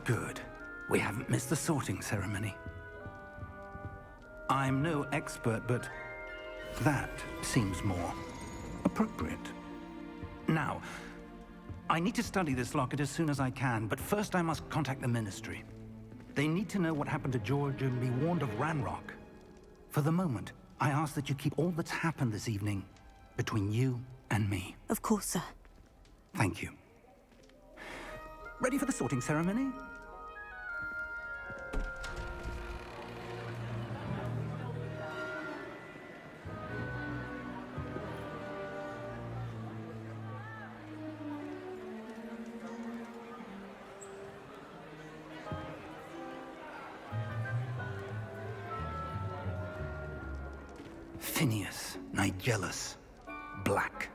Good. We haven't missed the sorting ceremony. I'm no expert, but that seems more appropriate. Now, I need to study this locket as soon as I can, but first I must contact the Ministry. They need to know what happened to George and be warned of Ranrock. For the moment, I ask that you keep all that's happened this evening between you and me. Of course, sir. Thank you. Ready for the sorting ceremony? Phineas, Nigellus, Black.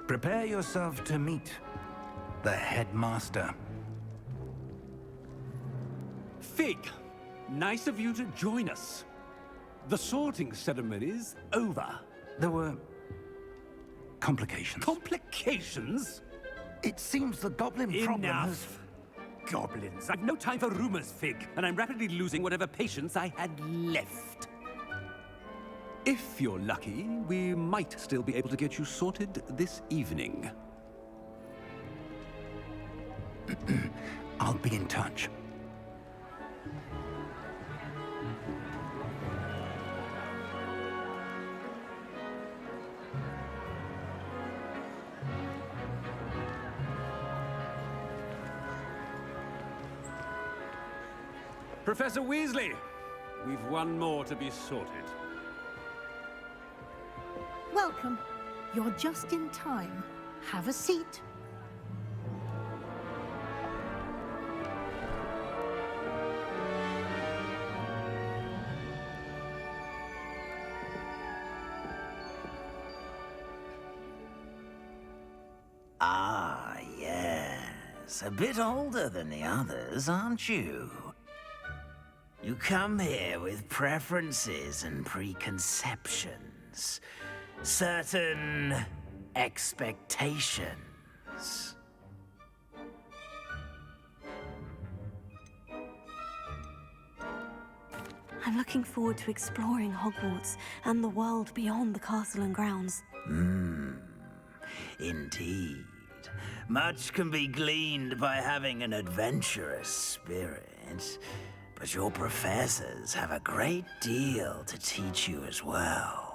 Prepare yourself to meet the headmaster. Fig, nice of you to join us. The sorting ceremony's over. There were complications. Complications? It seems the goblin problem has... Enough. Goblins. I've no time for rumors, Fig, and I'm rapidly losing whatever patience I had left. If you're lucky, we might still be able to get you sorted this evening. I'll be in touch. Professor Weasley, we've one more to be sorted. Welcome. You're just in time. Have a seat. Ah, yes. A bit older than the others, aren't you? You come here with preferences and preconceptions. Certain expectations. I'm looking forward to exploring Hogwarts and the world beyond the castle and grounds. Indeed. Much can be gleaned by having an adventurous spirit, but your professors have a great deal to teach you as well.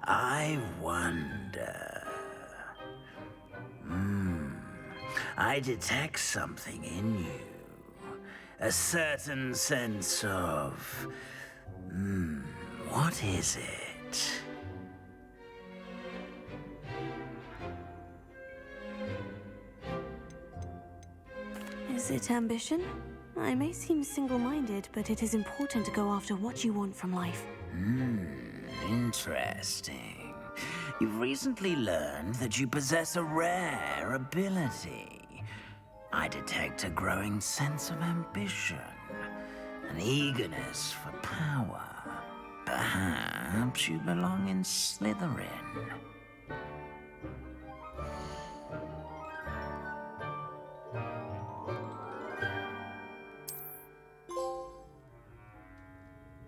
I wonder... I detect something in you. A certain sense of... what is it? Is it ambition? I may seem single-minded, but it is important to go after what you want from life. Interesting. You've recently learned that you possess a rare ability. I detect a growing sense of ambition, an eagerness for power. Perhaps you belong in Slytherin.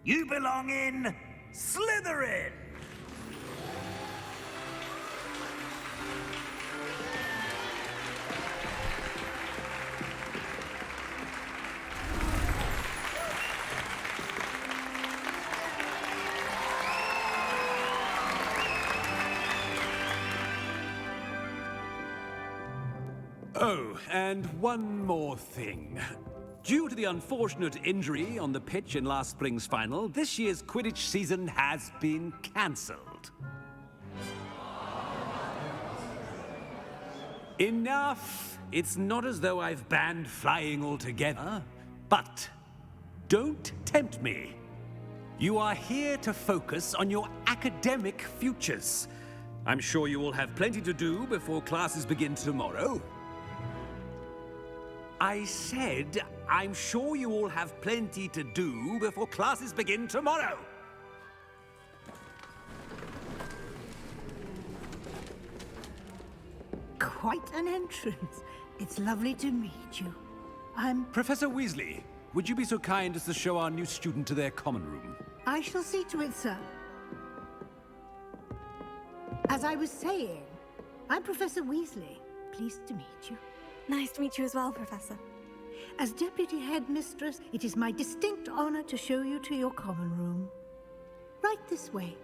You belong in Slytherin! Oh, and one more thing. Due to the unfortunate injury on the pitch in last spring's final, this year's Quidditch season has been cancelled. Enough! It's not as though I've banned flying altogether, but don't tempt me. You are here to focus on your academic futures. I'm sure you will have plenty to do before classes begin tomorrow. I said, I'm sure you all have plenty to do before classes begin tomorrow. quite an entrance. It's lovely to meet you. Professor Weasley, would you be so kind as to show our new student to their common room? I shall see to it, sir. As I was saying, I'm Professor Weasley. Pleased to meet you. Nice to meet you as well, Professor. As Deputy Headmistress, it is my distinct honor to show you to your common room. Right this way.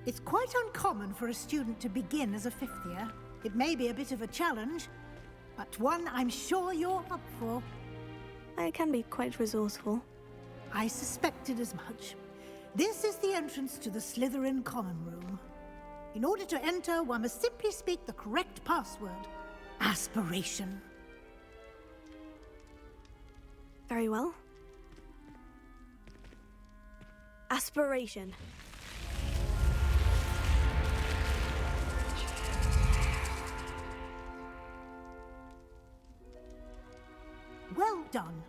It's quite uncommon for a student to begin as a fifth year. It may be a bit of a challenge, but one I'm sure you're up for. I can be quite resourceful. I suspected as much. This is the entrance to the Slytherin common room. In order to enter, one must simply speak the correct password. Aspiration. Very well. Aspiration. Well done.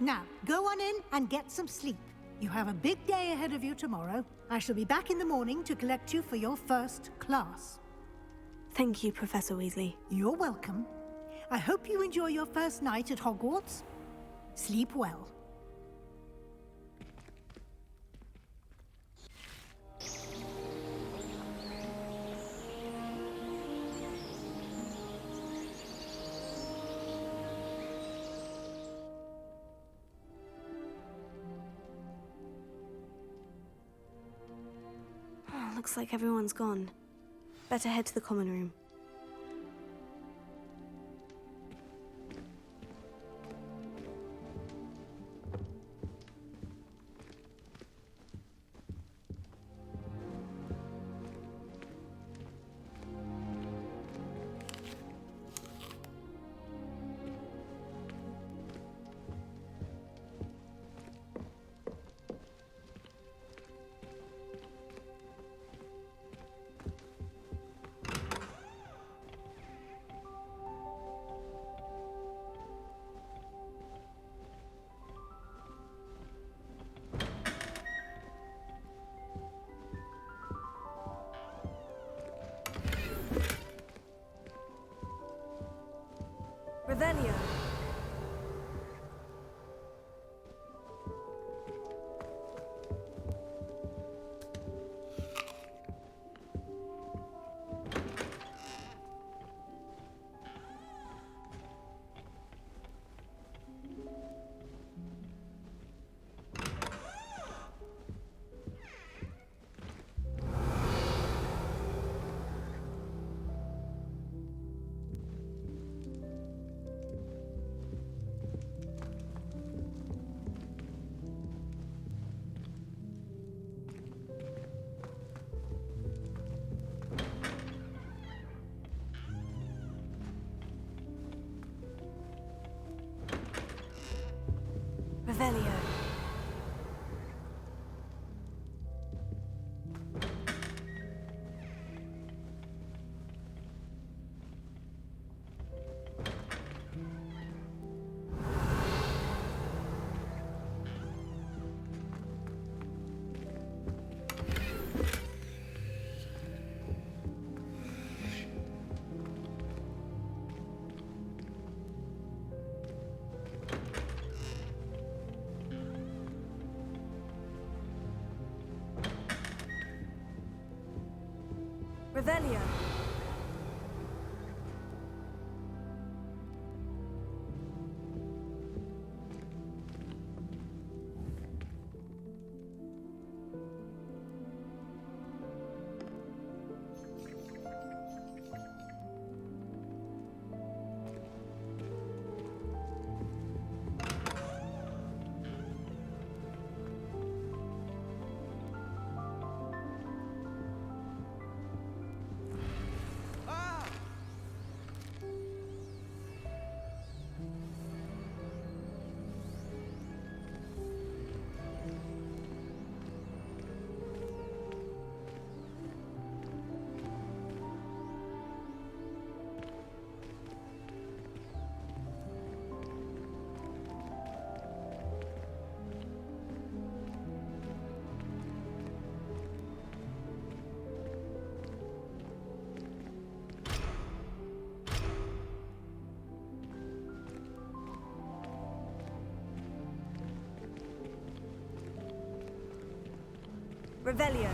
Now, go on in and get some sleep. You have a big day ahead of you tomorrow. I shall be back in the morning to collect you for your first class. Thank you, Professor Weasley. You're welcome. I hope you enjoy your first night at Hogwarts. Sleep well. Looks like everyone's gone. Better head to the common room. Revelio. Revelio. Revelio. Revelio.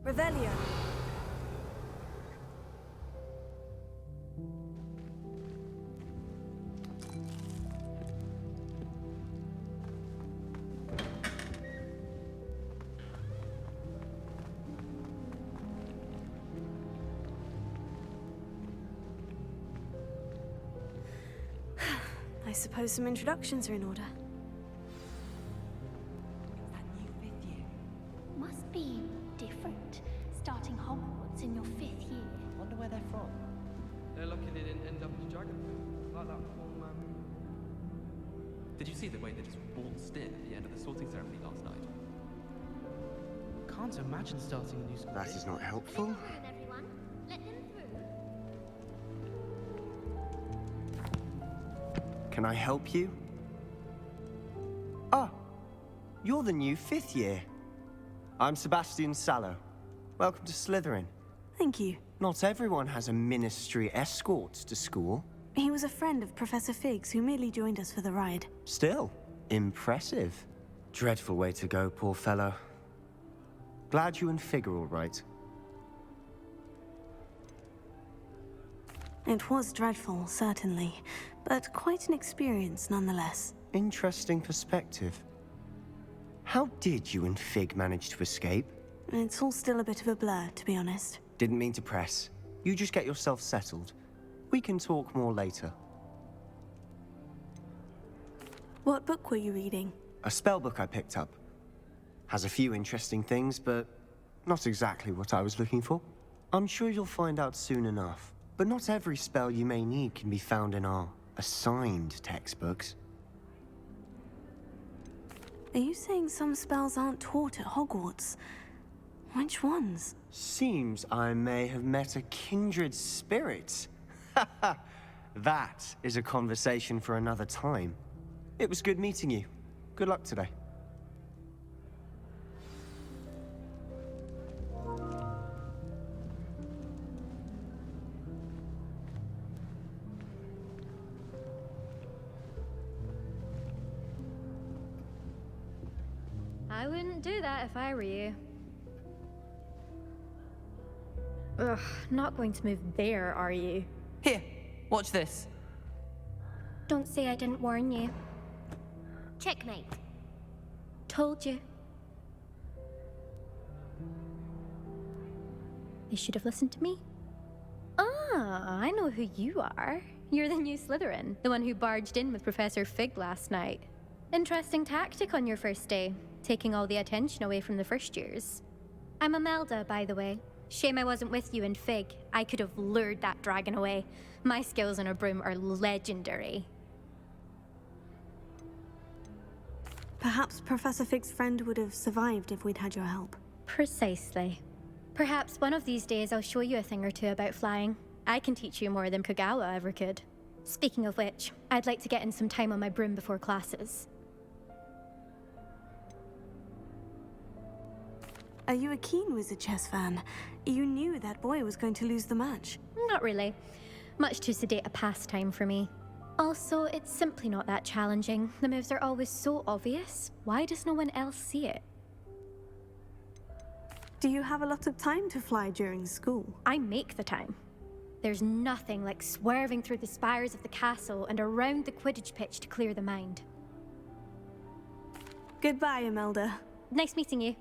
Revelio. I suppose some introductions are in order. Must be different, starting Hogwarts in your 5th year. Wonder where they're from. They're lucky they didn't end up as dragonflies, like that poor man. Did you see the way they just waltzed in at the end of the sorting ceremony last night? Can't imagine starting a new school. That is not helpful. Room, everyone. Let them through. Can I help you? Ah, you're the new 5th year. I'm Sebastian Sallow. Welcome to Slytherin. Thank you. Not everyone has a ministry escort to school. He was a friend of Professor Fig's who merely joined us for the ride. Still, impressive. Dreadful way to go, poor fellow. Glad you and Fig are all right. It was dreadful, certainly, but quite an experience nonetheless. Interesting perspective. How did you and Fig manage to escape? It's all still a bit of a blur, to be honest. Didn't mean to press. You just get yourself settled. We can talk more later. What book were you reading? A spell book I picked up. Has a few interesting things, but not exactly what I was looking for. I'm sure you'll find out soon enough. But not every spell you may need can be found in our assigned textbooks. Are you saying some spells aren't taught at Hogwarts? Which ones? Seems I may have met a kindred spirit. That is a conversation for another time. It was good meeting you. Good luck today. I wouldn't do that if I were you. Ugh, not going to move there, are you? Here, watch this. Don't say I didn't warn you. Checkmate. Told you. They should have listened to me. Ah, I know who you are. You're the new Slytherin, the one who barged in with Professor Fig last night. Interesting tactic on your first day, taking all the attention away from the first years. I'm Imelda, by the way. Shame I wasn't with you in Fig. I could have lured that dragon away. My skills on a broom are legendary. Perhaps Professor Fig's friend would have survived if we'd had your help. Precisely. Perhaps one of these days I'll show you a thing or two about flying. I can teach you more than Kagawa ever could. Speaking of which, I'd like to get in some time on my broom before classes. Are you a keen Wizard Chess fan? You knew that boy was going to lose the match. Not really. Much too sedate a pastime for me. Also, it's simply not that challenging. The moves are always so obvious. Why does no one else see it? Do you have a lot of time to fly during school? I make the time. There's nothing like swerving through the spires of the castle and around the Quidditch pitch to clear the mind. Goodbye, Imelda. Nice meeting you.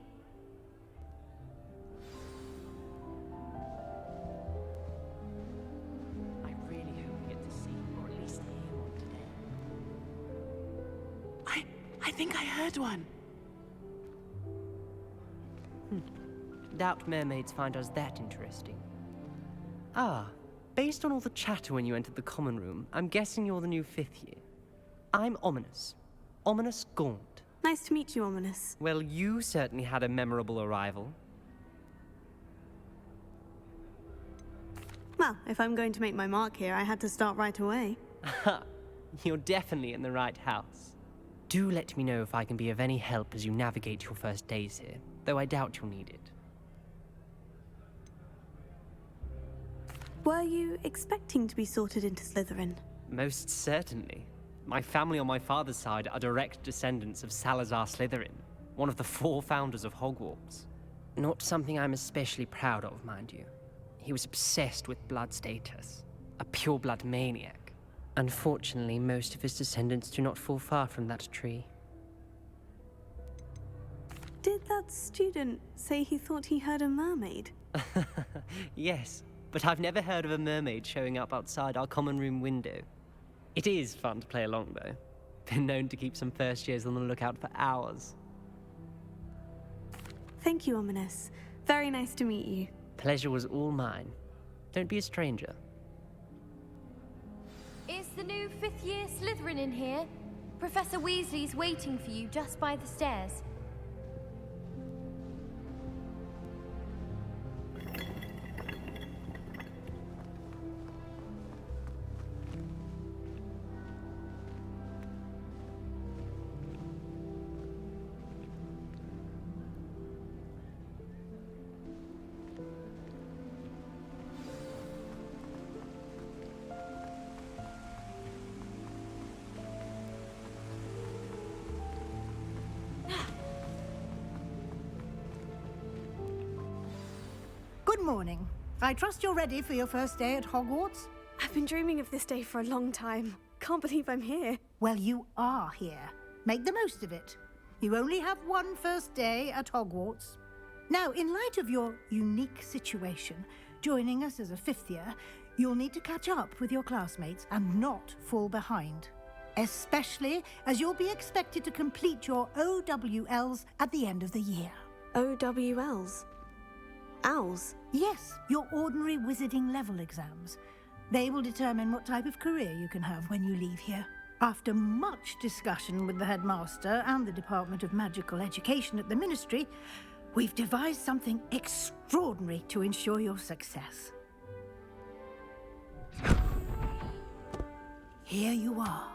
red one. Doubt mermaids find us that interesting. Ah, based on all the chatter when you entered the common room, I'm guessing you're the new 5th year. I'm Ominous. Ominous Gaunt. Nice to meet you, Ominous. Well, you certainly had a memorable arrival. Well, if I'm going to make my mark here, I had to start right away. Ha! You're definitely in the right house. Do let me know if I can be of any help as you navigate your first days here, though I doubt you'll need it. Were you expecting to be sorted into Slytherin? Most certainly. My family on my father's side are direct descendants of Salazar Slytherin, one of the 4 founders of Hogwarts. Not something I'm especially proud of, mind you. He was obsessed with blood status, a pure-blood maniac. Unfortunately, most of his descendants do not fall far from that tree. Did that student say he thought he heard a mermaid? Yes, but I've never heard of a mermaid showing up outside our common room window. It is fun to play along, though. Been known to keep some first years on the lookout for hours. Thank you, Ominous. Very nice to meet you. Pleasure was all mine. Don't be a stranger. Is the new 5th year Slytherin in here? Professor Weasley's waiting for you just by the stairs. Good morning. I trust you're ready for your first day at Hogwarts? I've been dreaming of this day for a long time. Can't believe I'm here. Well, you are here. Make the most of it. You only have one first day at Hogwarts. Now, in light of your unique situation, joining us as a 5th year, you'll need to catch up with your classmates and not fall behind. Especially as you'll be expected to complete your OWLs at the end of the year. OWLs? Owls? Yes, your ordinary wizarding level exams. They will determine what type of career you can have when you leave here. After much discussion with the headmaster and the Department of Magical Education at the Ministry, we've devised something extraordinary to ensure your success. Here you are.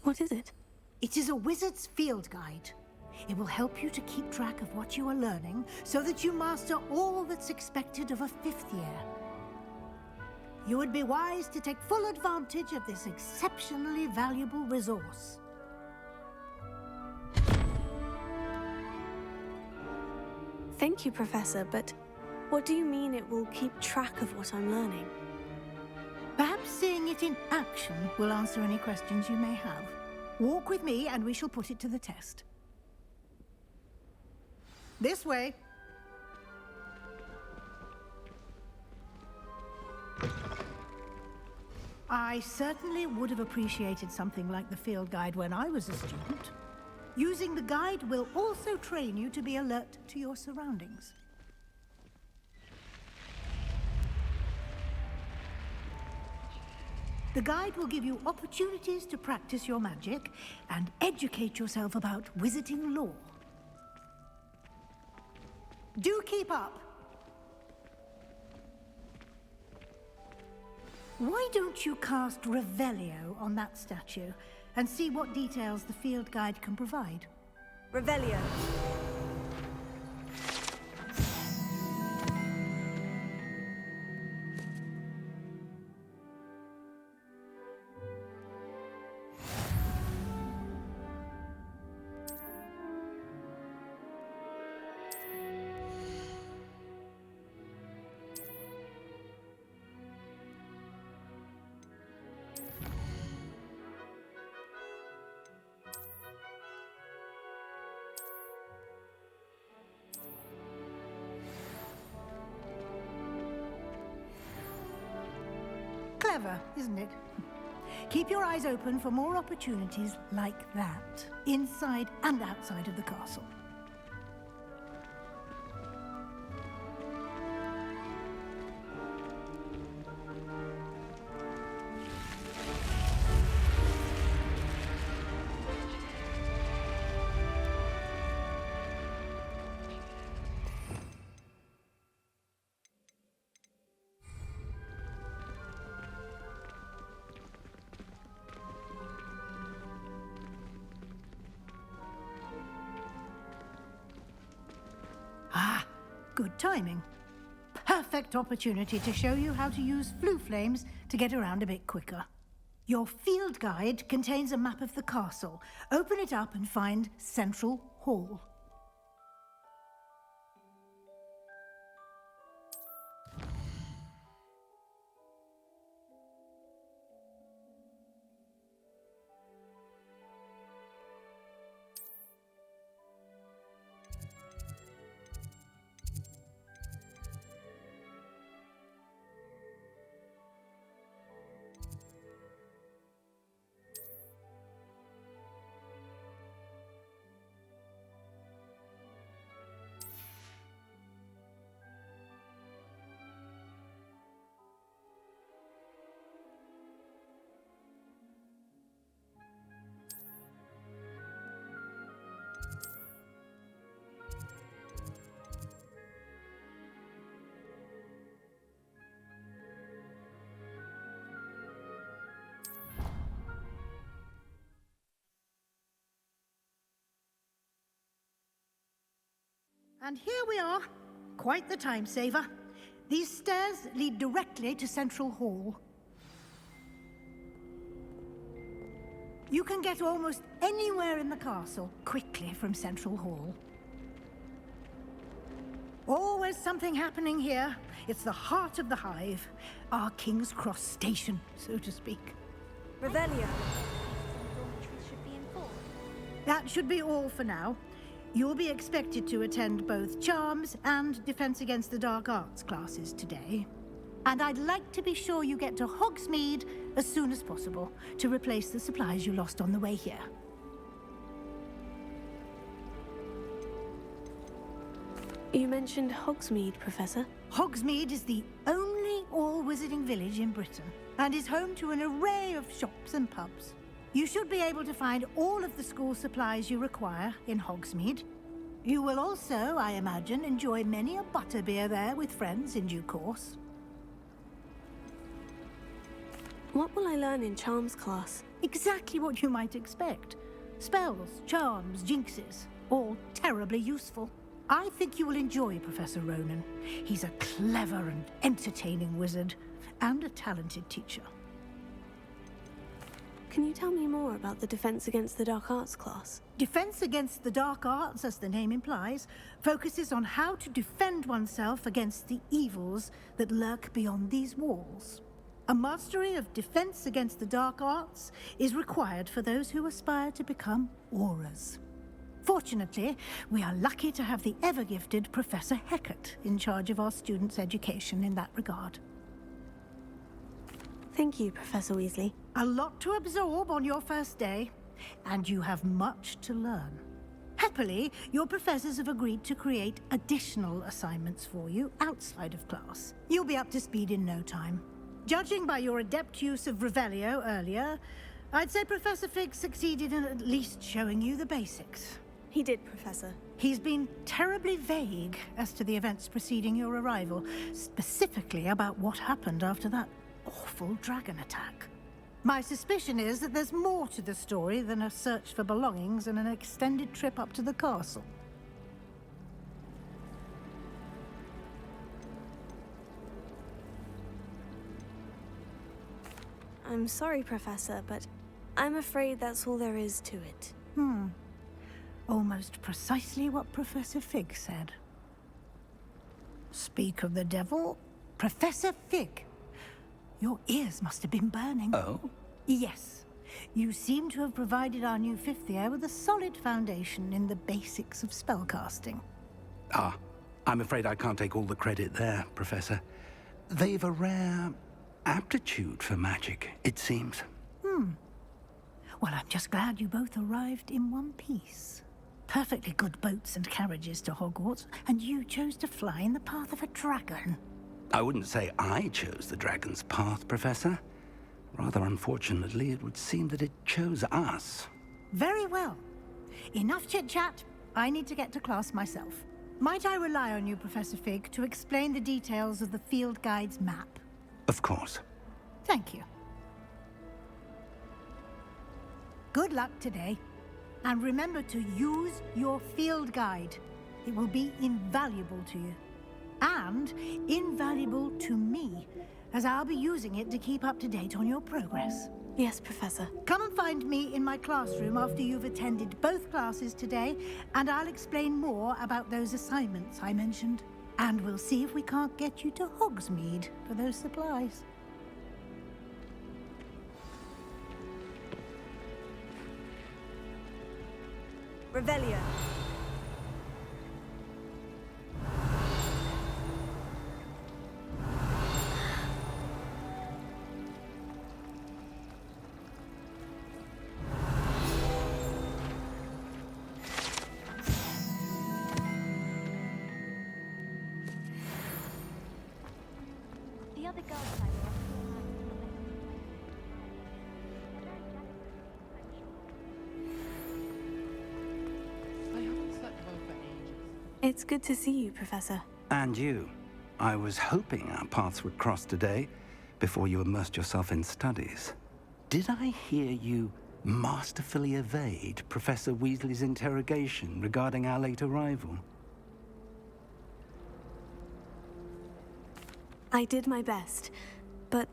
What is it? It is a wizard's field guide. It will help you to keep track of what you are learning so that you master all that's expected of a 5th year. You would be wise to take full advantage of this exceptionally valuable resource. Thank you, Professor, but what do you mean it will keep track of what I'm learning? Perhaps seeing it in action will answer any questions you may have. Walk with me and we shall put it to the test. This way. I certainly would have appreciated something like the field guide when I was a student. Using the guide will also train you to be alert to your surroundings. The guide will give you opportunities to practice your magic and educate yourself about wizarding lore. Do keep up! Why don't you cast Revelio on that statue and see what details the field guide can provide? Revelio. Clever, isn't it? Keep your eyes open for more opportunities like that, inside and outside of the castle. Good timing. Perfect opportunity to show you how to use flue flames to get around a bit quicker. Your field guide contains a map of the castle. Open it up and find Central Hall. And here we are. Quite the time saver. These stairs lead directly to Central Hall. You can get almost anywhere in the castle quickly from Central Hall. Always something happening here. It's the heart of the hive. Our King's Cross station, so to speak. Revelio. That should be all for now. You'll be expected to attend both Charms and Defense Against the Dark Arts classes today. And I'd like to be sure you get to Hogsmeade as soon as possible to replace the supplies you lost on the way here. You mentioned Hogsmeade, Professor. Hogsmeade is the only all-wizarding village in Britain and is home to an array of shops and pubs. You should be able to find all of the school supplies you require in Hogsmeade. You will also, I imagine, enjoy many a butterbeer there with friends in due course. What will I learn in Charms class? Exactly what you might expect. Spells, charms, jinxes, all terribly useful. I think you will enjoy Professor Ronan. He's a clever and entertaining wizard, and a talented teacher. Can you tell me more about the Defense Against the Dark Arts class? Defense Against the Dark Arts, as the name implies, focuses on how to defend oneself against the evils that lurk beyond these walls. A mastery of Defense Against the Dark Arts is required for those who aspire to become Aurors. Fortunately, we are lucky to have the ever-gifted Professor Hecat in charge of our students' education in that regard. Thank you, Professor Weasley. A lot to absorb on your first day, and you have much to learn. Happily, your professors have agreed to create additional assignments for you outside of class. You'll be up to speed in no time. Judging by your adept use of Revelio earlier, I'd say Professor Fig succeeded in at least showing you the basics. He did, Professor. He's been terribly vague as to the events preceding your arrival, specifically about what happened after that awful dragon attack. My suspicion is that there's more to the story than a search for belongings and an extended trip up to the castle. I'm sorry, Professor, but I'm afraid that's all there is to it. Almost precisely what Professor Fig said. Speak of the devil, Professor Fig. Your ears must have been burning. Oh? Yes. You seem to have provided our new fifth year with a solid foundation in the basics of spellcasting. Ah, I'm afraid I can't take all the credit there, Professor. They've a rare aptitude for magic, it seems. Well, I'm just glad you both arrived in one piece. Perfectly good boats and carriages to Hogwarts, and you chose to fly in the path of a dragon. I wouldn't say I chose the dragon's path, Professor. Rather unfortunately, it would seem that it chose us. Very well. Enough chit-chat. I need to get to class myself. Might I rely on you, Professor Fig, to explain the details of the field guide's map? Of course. Thank you. Good luck today. And remember to use your field guide. It will be invaluable to you. And invaluable to me, as I'll be using it to keep up to date on your progress. Yes, Professor. Come and find me in my classroom after you've attended both classes today, and I'll explain more about those assignments I mentioned. And we'll see if we can't get you to Hogsmeade for those supplies. Revelio. The other girls and I were off. I haven't slept well for ages. It's good to see you, Professor. And you. I was hoping our paths would cross today, before you immersed yourself in studies. Did I hear you masterfully evade Professor Weasley's interrogation regarding our late arrival? I did my best, but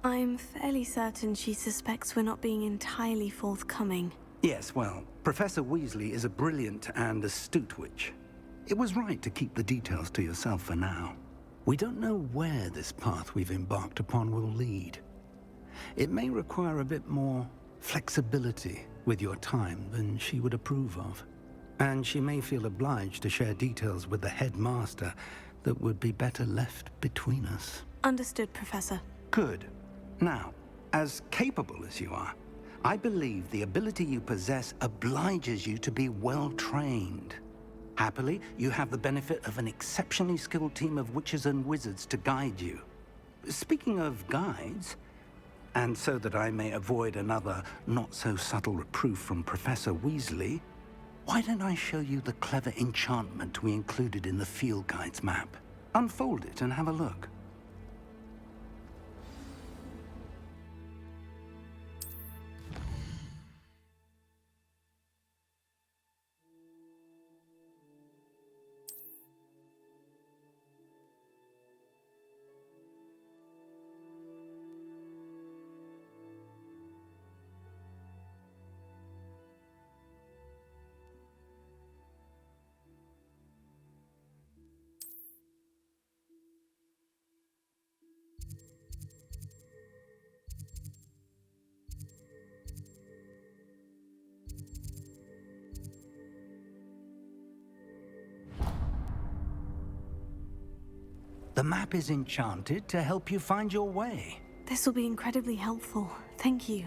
I'm fairly certain she suspects we're not being entirely forthcoming. Yes, well, Professor Weasley is a brilliant and astute witch. It was right to keep the details to yourself for now. We don't know where this path we've embarked upon will lead. It may require a bit more flexibility with your time than she would approve of. And she may feel obliged to share details with the headmaster that would be better left between us. Understood, Professor. Good. Now, as capable as you are, I believe the ability you possess obliges you to be well trained. Happily, you have the benefit of an exceptionally skilled team of witches and wizards to guide you. Speaking of guides, and so that I may avoid another not-so-subtle reproof from Professor Weasley, why don't I show you the clever enchantment we included in the field guide's map? Unfold it and have a look. The map is enchanted to help you find your way. This will be incredibly helpful. Thank you.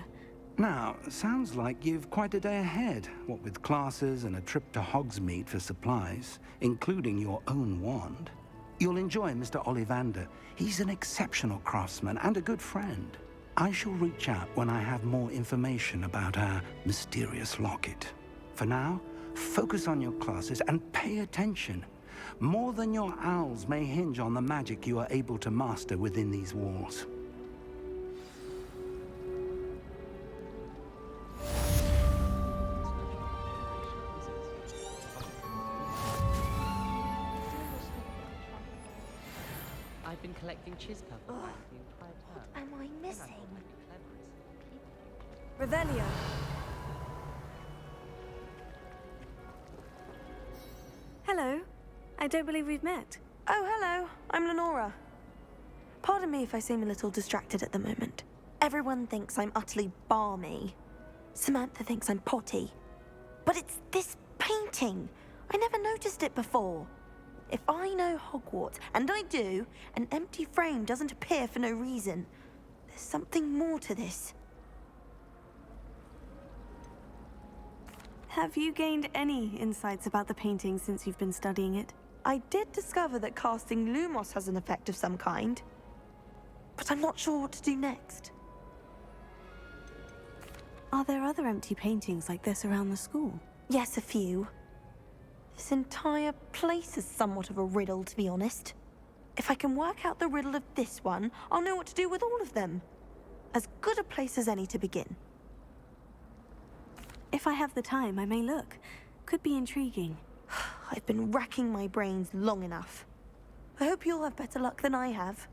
Now, sounds like you've quite a day ahead, what with classes and a trip to Hogsmeade for supplies, including your own wand. You'll enjoy Mr. Ollivander. He's an exceptional craftsman and a good friend. I shall reach out when I have more information about our mysterious locket. For now, focus on your classes and pay attention. More than your owls may hinge on the magic you are able to master within these walls. I've been collecting Chizka for like the entire term. Am I missing? Revelio. Hello. I don't believe we've met. Oh, hello. I'm Lenora. Pardon me if I seem a little distracted at the moment. Everyone thinks I'm utterly balmy. Samantha thinks I'm potty. But it's this painting. I never noticed it before. If I know Hogwarts, and I do, an empty frame doesn't appear for no reason. There's something more to this. Have you gained any insights about the painting since you've been studying it? I did discover that casting Lumos has an effect of some kind, but I'm not sure what to do next. Are there other empty paintings like this around the school? Yes, a few. This entire place is somewhat of a riddle, to be honest. If I can work out the riddle of this one, I'll know what to do with all of them. As good a place as any to begin. If I have the time, I may look. Could be intriguing. I've been racking my brains long enough. I hope you'll have better luck than I have.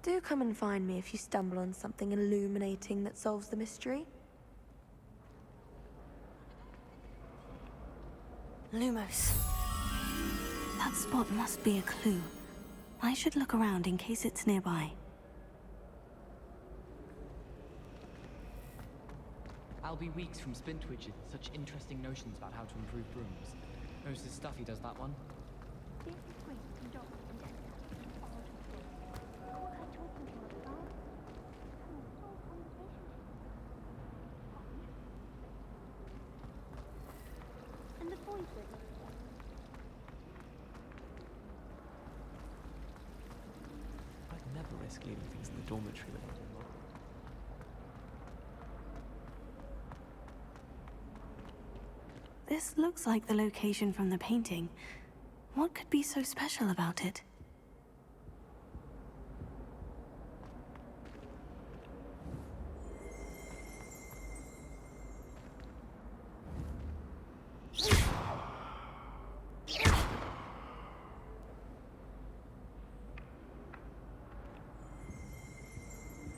Do come and find me if you stumble on something illuminating that solves the mystery. Lumos. That spot must be a clue. I should look around in case it's nearby. I'll be weeks from Splintwitch with such interesting notions about how to improve brooms. Knows his stuff, he does that one. I'd never risk leaving things in the dormitory without a lock. This looks like the location from the painting. What could be so special about it?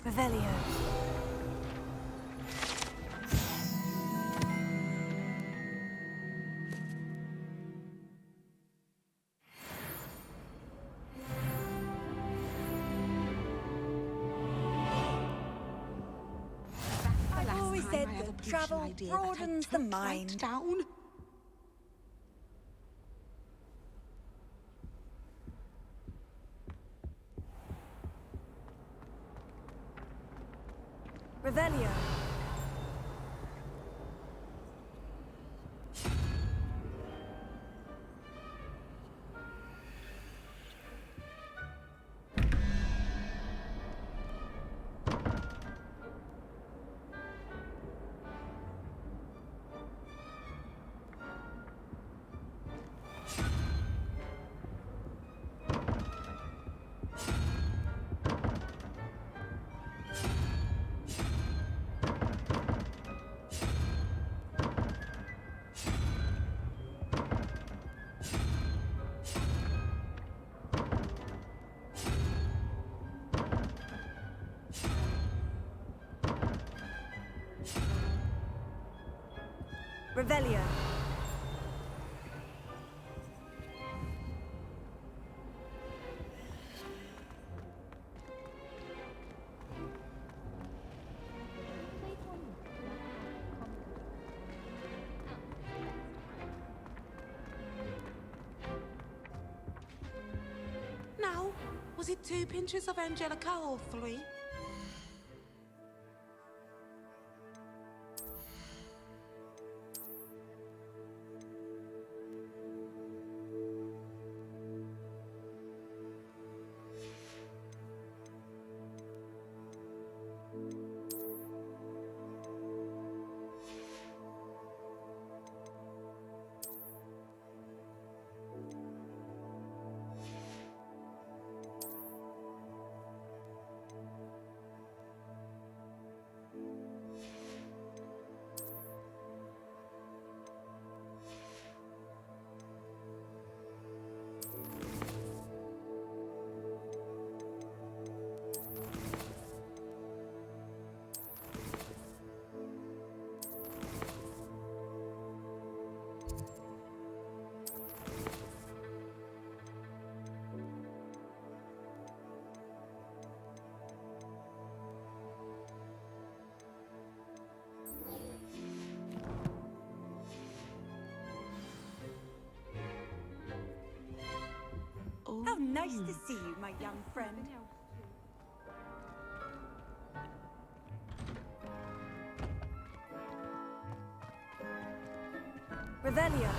Revelio. I've always said that travel broadens the mind. Down. Revelio. Revelio. Now, was it 2 pinches of Angelica or 3? Nice to see you, my young friend. Revelio.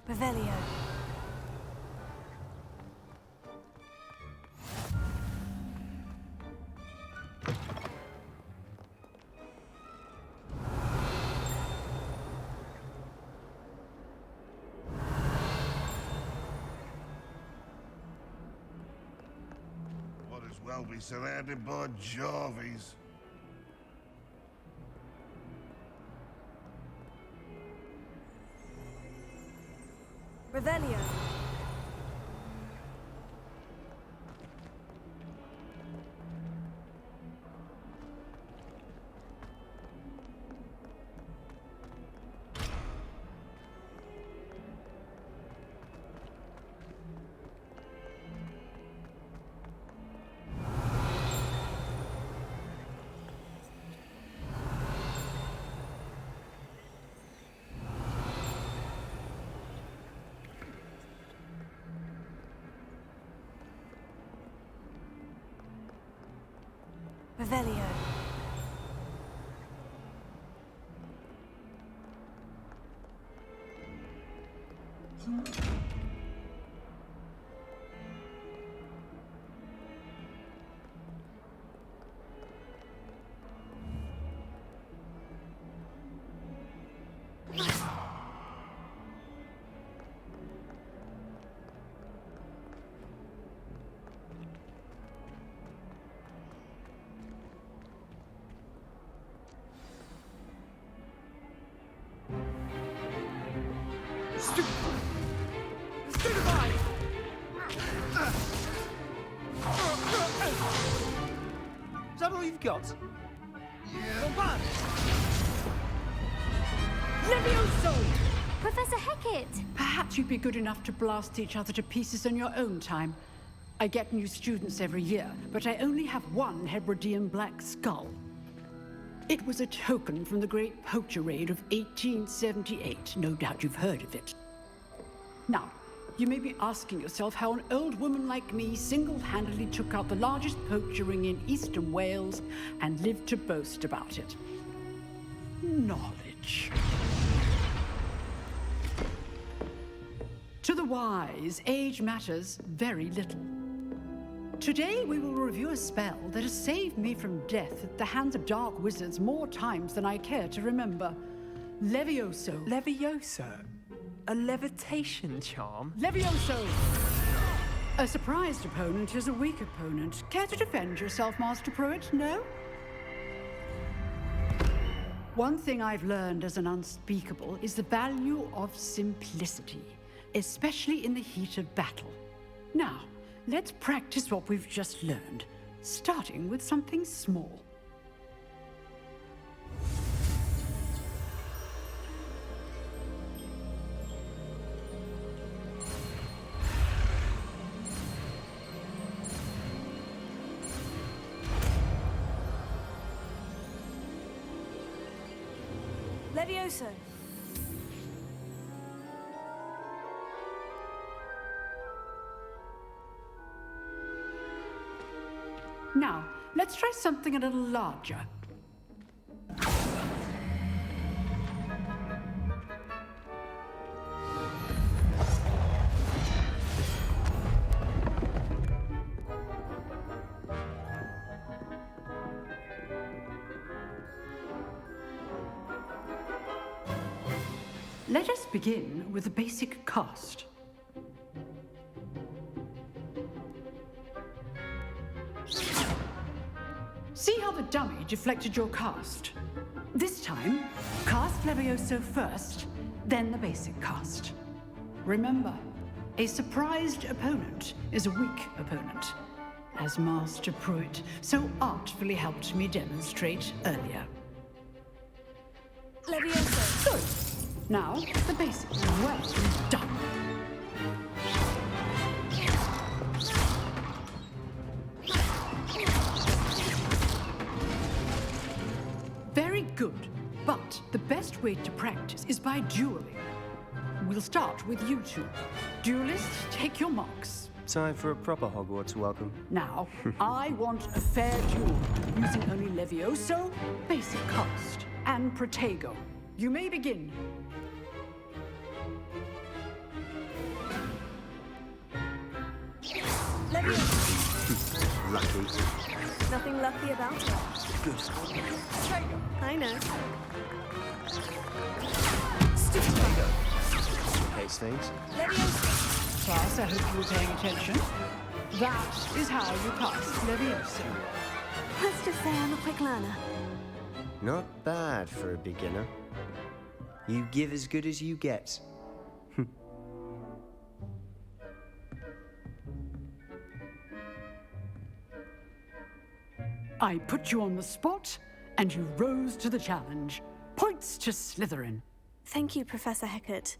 Revelio. Might as well be surrounded by Jarvies. Revelio. Revelio. Is that all you've got? Yeah. Levioso! Professor Hecat! Perhaps you'd be good enough to blast each other to pieces in your own time. I get new students every year, but I only have one Hebridean black skull. It was a token from the Great Poacher Raid of 1878. No doubt you've heard of it. Now, you may be asking yourself how an old woman like me single-handedly took out the largest poacher ring in eastern Wales and lived to boast about it. Knowledge. To the wise, age matters very little. Today we will review a spell that has saved me from death at the hands of dark wizards more times than I care to remember. Levioso. Levioso? A levitation charm? Levioso! A surprised opponent is a weak opponent. Care to defend yourself, Master Pruitt? No? One thing I've learned as an unspeakable is the value of simplicity, especially in the heat of battle. Now, let's practice what we've just learned, starting with something small. Levioso. Now, let's try something a little larger. Let us begin with the basic cast. See how the dummy deflected your cast? This time, cast Levioso first, then the basic cast. Remember, a surprised opponent is a weak opponent, as Master Pruitt so artfully helped me demonstrate earlier. Levioso. Good. Now, the basics. Well done. Very good. But the best way to practice is by dueling. We'll start with you two. Duelists, take your marks. Time for a proper Hogwarts welcome. Now, I want a fair duel, using only Levioso, basic cast, and Protego. You may begin. Levioso. Lucky. Nothing lucky about it. Good. Protego. I know. Protego. Case things. Levioso. Class, I hope you were paying attention. That is how you cast Levioso. Let's just say I'm a quick learner. Not bad for a beginner. You give as good as you get. I put you on the spot, and you rose to the challenge. Points to Slytherin. Thank you, Professor Hecat.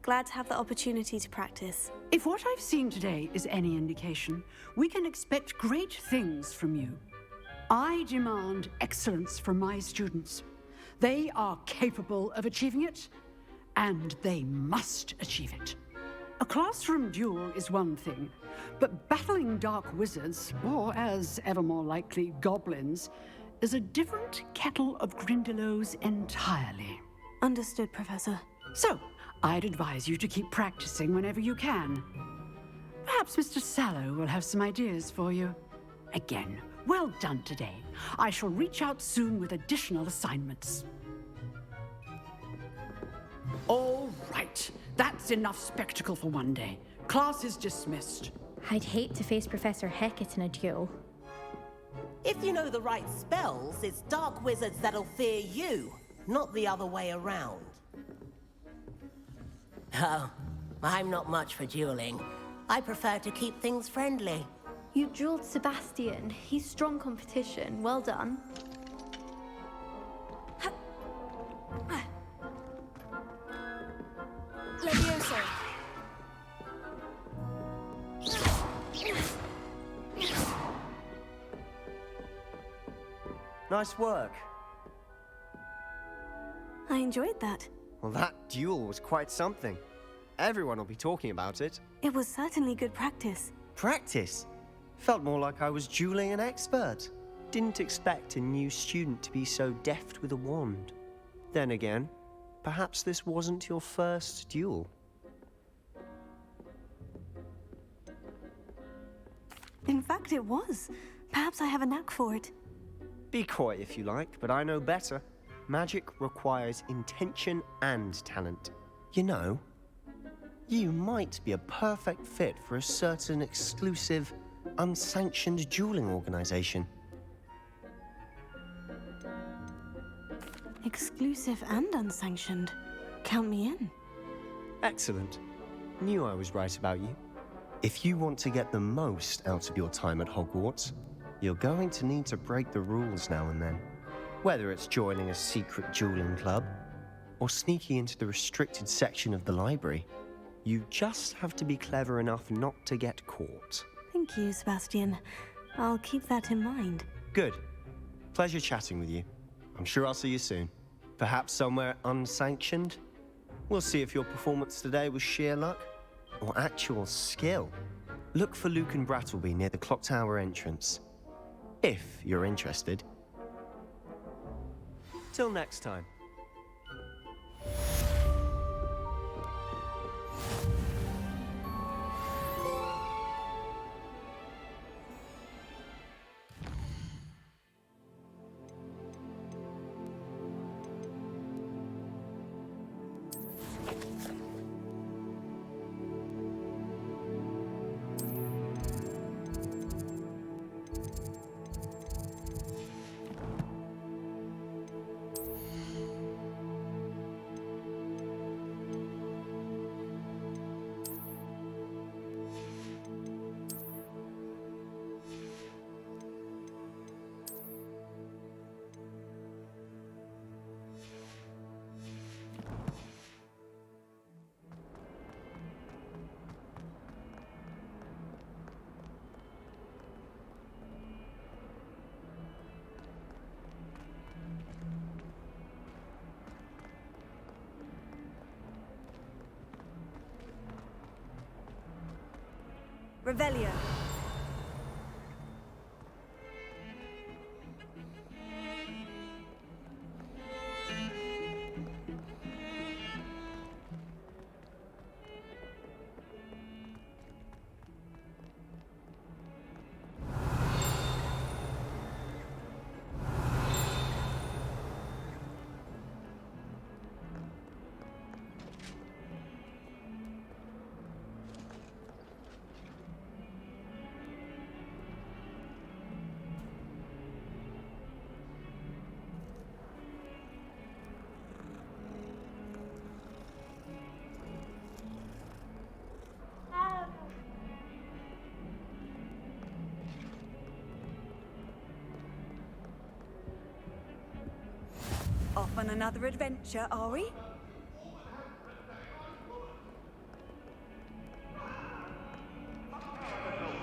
Glad to have the opportunity to practice. If what I've seen today is any indication, we can expect great things from you. I demand excellence from my students. They are capable of achieving it, and they must achieve it. A classroom duel is one thing, but battling dark wizards, or as ever more likely, goblins, is a different kettle of Grindylows entirely. Understood, Professor. So, I'd advise you to keep practicing whenever you can. Perhaps Mr. Sallow will have some ideas for you. Again, well done today. I shall reach out soon with additional assignments. All right. That's enough spectacle for one day. Class is dismissed. I'd hate to face Professor Hecat in a duel. If you know the right spells, it's dark wizards that'll fear you, not the other way around. Oh, I'm not much for dueling. I prefer to keep things friendly. You dueled Sebastian. He's strong competition. Well done. Levioso. Nice work. I enjoyed that. Well, that duel was quite something. Everyone will be talking about it. It was certainly good practice. Practice? Felt more like I was dueling an expert. Didn't expect a new student to be so deft with a wand. Then again, perhaps this wasn't your first duel. In fact, it was. Perhaps I have a knack for it. Be coy if you like, but I know better. Magic requires intention and talent. You know, you might be a perfect fit for a certain exclusive, unsanctioned dueling organization. Exclusive and unsanctioned. Count me in. Excellent. Knew I was right about you. If you want to get the most out of your time at Hogwarts, you're going to need to break the rules now and then. Whether it's joining a secret dueling club, or sneaking into the restricted section of the library, you just have to be clever enough not to get caught. Thank you, Sebastian. I'll keep that in mind. Good. Pleasure chatting with you. I'm sure I'll see you soon. Perhaps somewhere unsanctioned? We'll see if your performance today was sheer luck or actual skill. Look for Luke and Brattleby near the clock tower entrance. If you're interested. Till next time. Revelio. Off on another adventure, are we?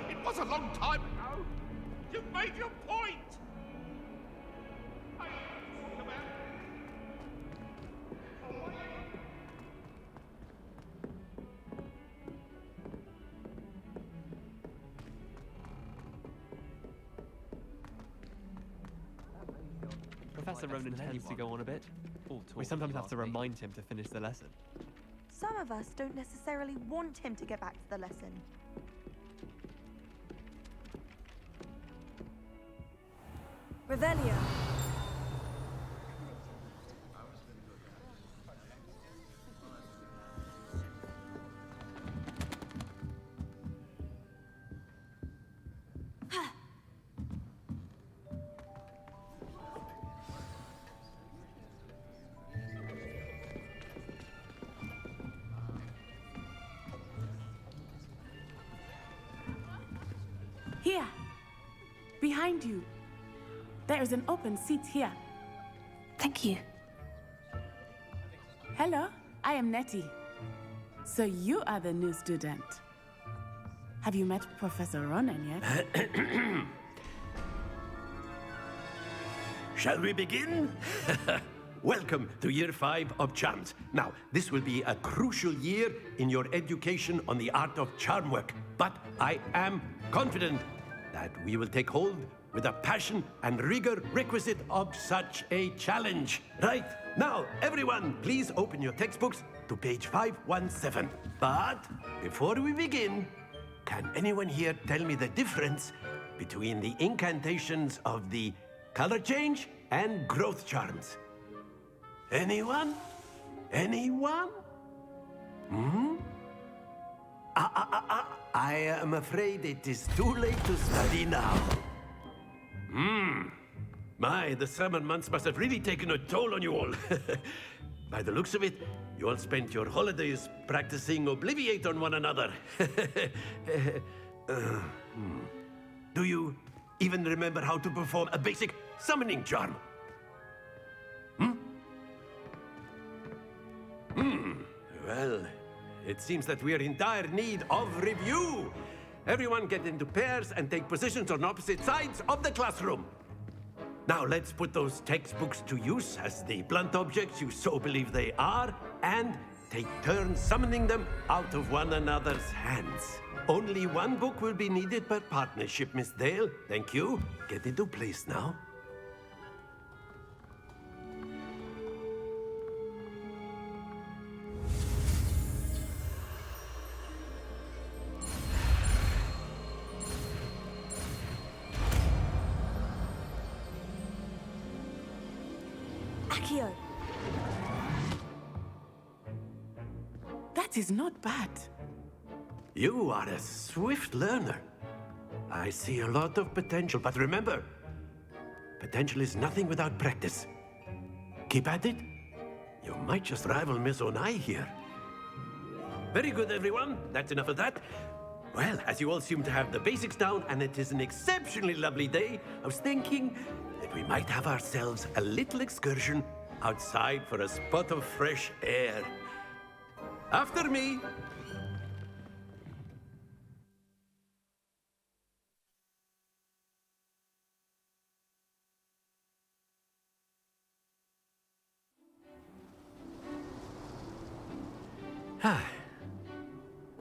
It was a long time ago. You've made your point. Professor Ronan tends to go on a bit. We sometimes have to remind him to finish the lesson. Some of us don't necessarily want him to get back to the lesson. Revelio. Here, behind you. There is an open seat here. Thank you. Hello, I am Nettie. So you are the new student. Have you met Professor Ronan yet? Shall we begin? Welcome to Year 5 of Charms. Now, this will be a crucial year in your education on the art of charm work. But I am confident that we will take hold with the passion and rigor requisite of such a challenge. Right, now, everyone, please open your textbooks to page 517. But before we begin, can anyone here tell me the difference between the incantations of the color change and growth charms? Anyone? Anyone? Hmm? I am afraid it is too late to study now. The summer months must have really taken a toll on you all. By the looks of it, you all spent your holidays practicing Obliviate on one another. Do you even remember how to perform a basic summoning charm? Well, it seems that we are in dire need of review. Everyone get into pairs and take positions on opposite sides of the classroom. Now let's put those textbooks to use as the blunt objects you so believe they are, and take turns summoning them out of one another's hands. Only one book will be needed per partnership, Miss Dale. Thank you. Get into place now. Accio. That is not bad. You are a swift learner. I see a lot of potential, but remember, potential is nothing without practice. Keep at it. You might just rival Miss Onai here. Very good, everyone. That's enough of that. Well, as you all seem to have the basics down, and it is an exceptionally lovely day, I was thinking that we might have ourselves a little excursion outside for a spot of fresh air. After me.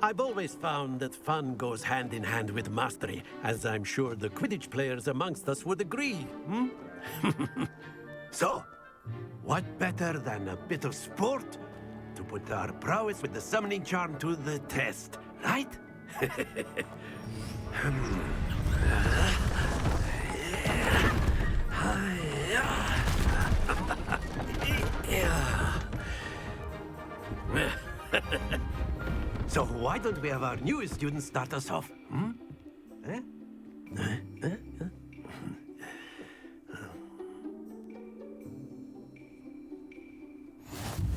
I've always found that fun goes hand in hand with mastery, as I'm sure the Quidditch players amongst us would agree. So, what better than a bit of sport to put our prowess with the summoning charm to the test, right? So why don't we have our newest student start us off?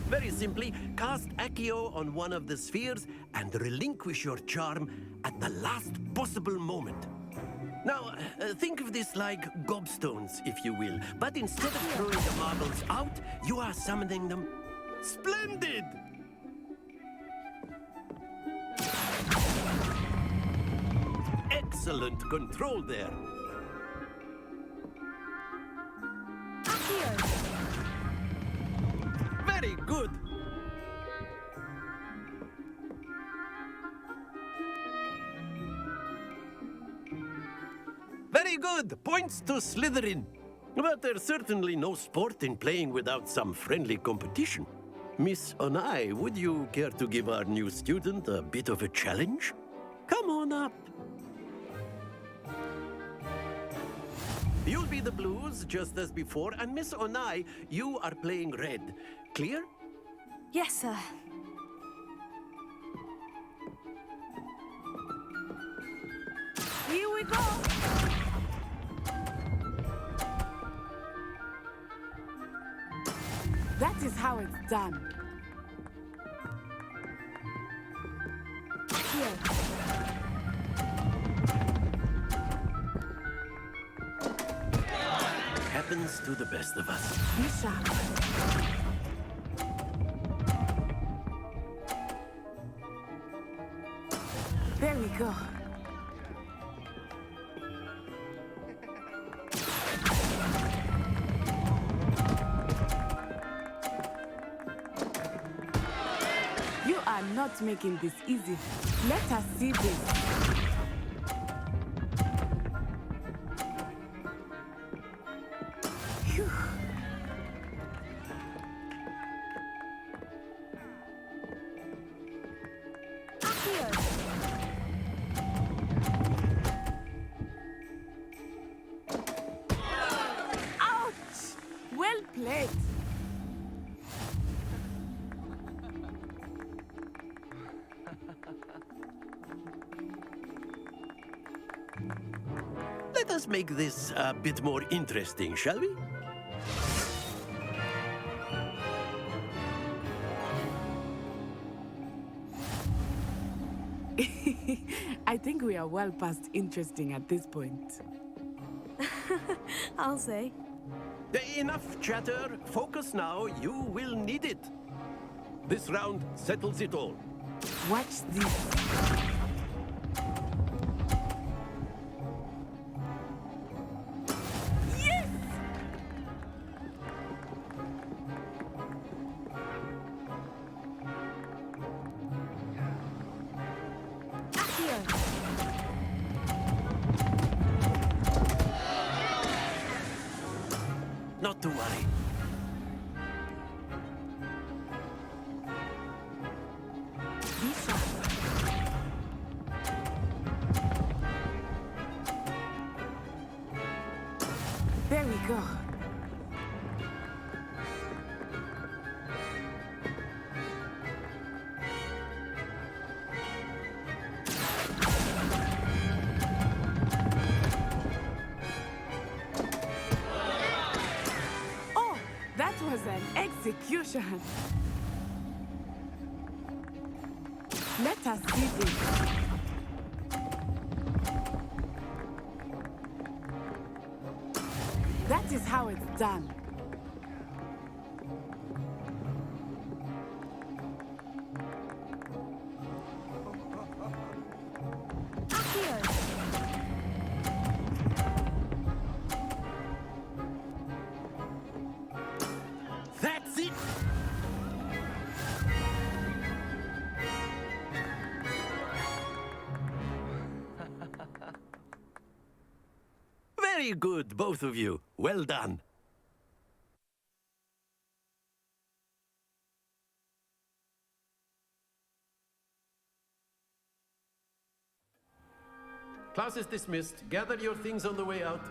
Very simply, cast Accio on one of the spheres and relinquish your charm at the last possible moment. Now, think of this like gobstones, if you will. But instead of throwing the marbles out, you are summoning them. Splendid! Excellent control there. Very good. Very good. Points to Slytherin. But there's certainly no sport in playing without some friendly competition. Miss Onai, would you care to give our new student a bit of a challenge? Come on up. You'll be the blues, just as before, and Miss Onai, you are playing red. Clear? Yes, sir. Here we go! That is how it's done. Here. Happens to the best of us. Be sharp. There we go. You are not making this easy. Let us see this. Phew. Ouch! Well played. Let us make this a bit more interesting, shall we? I think we are well past interesting at this point. I'll say. Enough chatter. Focus now. You will need it. This round settles it all. Watch this. Yes! Not to worry. Be sharp. There we go. Oh, that was an execution. Let us see this. That is how it's done. That's it! Very good, both of you. Well done. Class is dismissed. Gather your things on the way out.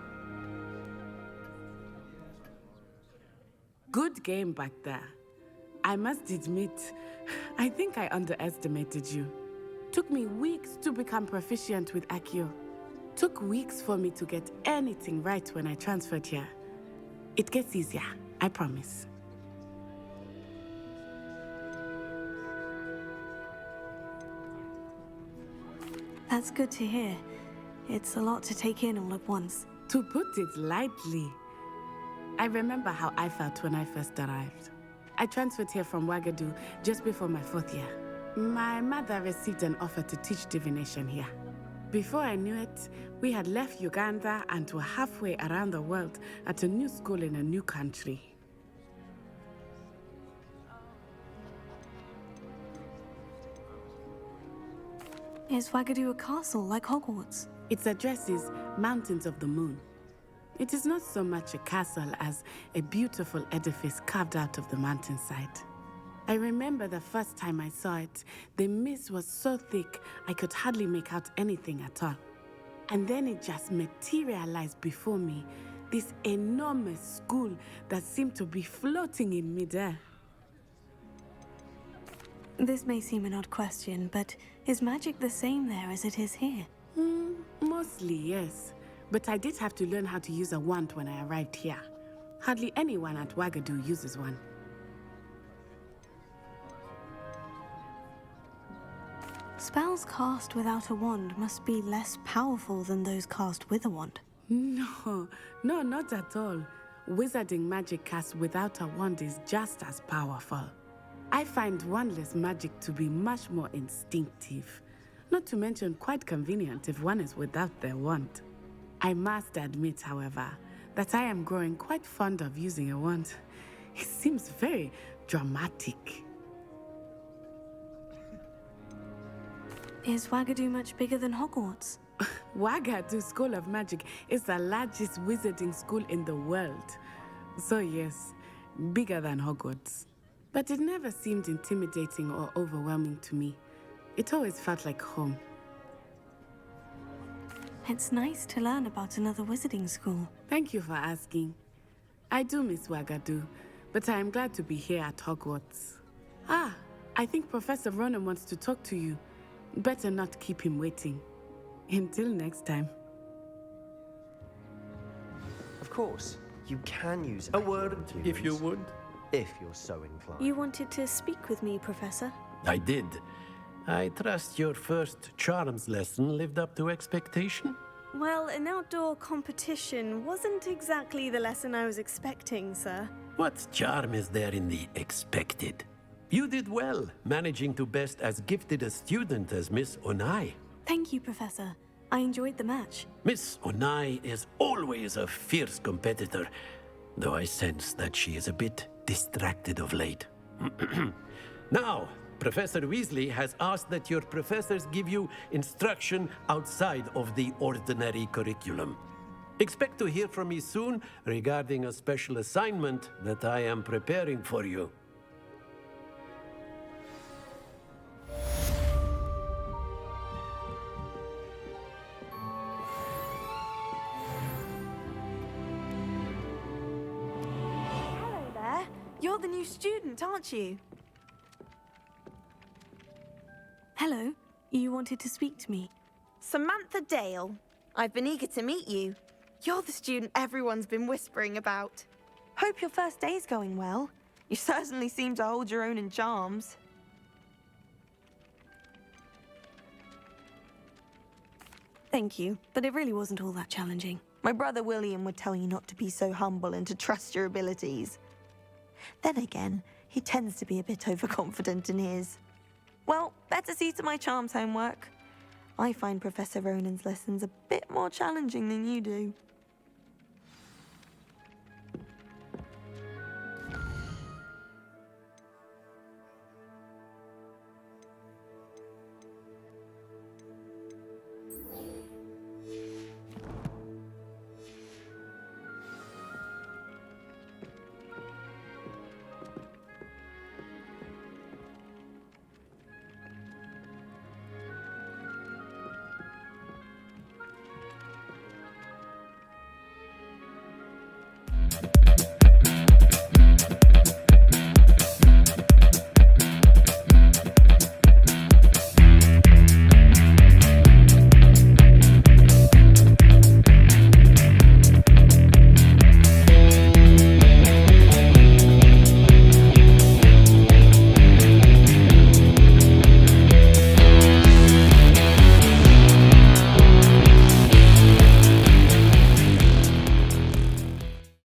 Good game back there. I must admit, I think I underestimated you. Took me weeks to become proficient with Accio. Took weeks for me to get anything right when I transferred here. It gets easier, I promise. That's good to hear. It's a lot to take in all at once. To put it lightly, I remember how I felt when I first arrived. I transferred here from Ouagadougou just before my 4th year. My mother received an offer to teach divination here. Before I knew it, we had left Uganda and were halfway around the world at a new school in a new country. Is Ouagadougou a castle like Hogwarts? Its address is Mountains of the Moon. It is not so much a castle as a beautiful edifice carved out of the mountainside. I remember the first time I saw it, the mist was so thick I could hardly make out anything at all. And then it just materialized before me, this enormous school that seemed to be floating in midair. This may seem an odd question, but is magic the same there as it is here? Mostly, yes. But I did have to learn how to use a wand when I arrived here. Hardly anyone at Ouagadougou uses one. Spells cast without a wand must be less powerful than those cast with a wand. No, not at all. Wizarding magic cast without a wand is just as powerful. I find wandless magic to be much more instinctive. Not to mention quite convenient if one is without their wand. I must admit, however, that I am growing quite fond of using a wand. It seems very dramatic. Is Ouagadougou much bigger than Hogwarts? Ouagadougou School of Magic is the largest wizarding school in the world. So yes, bigger than Hogwarts. But it never seemed intimidating or overwhelming to me. It always felt like home. It's nice to learn about another wizarding school. Thank you for asking. I do miss Ouagadougou, but I am glad to be here at Hogwarts. I think Professor Ronan wants to talk to you. Better not keep him waiting. Until next time. Of course, you can use a word, if you would. If you're so inclined. You wanted to speak with me, Professor? I did. I trust your first charms lesson lived up to expectation? Well, an outdoor competition wasn't exactly the lesson I was expecting, sir. What charm is there in the expected? You did well, managing to best as gifted a student as Miss Onai. Thank you, Professor. I enjoyed the match. Miss Onai is always a fierce competitor, though I sense that she is a bit distracted of late. Now, Professor Weasley has asked that your professors give you instruction outside of the ordinary curriculum. Expect to hear from me soon regarding a special assignment that I am preparing for you. Hello there. You're the new student, aren't you? Hello. You wanted to speak to me. Samantha Dale. I've been eager to meet you. You're the student everyone's been whispering about. Hope your first day's going well. You certainly seem to hold your own in charms. Thank you, but it really wasn't all that challenging. My brother William would tell you not to be so humble and to trust your abilities. Then again, he tends to be a bit overconfident in his. Well, better see to my charms homework. I find Professor Ronan's lessons a bit more challenging than you do.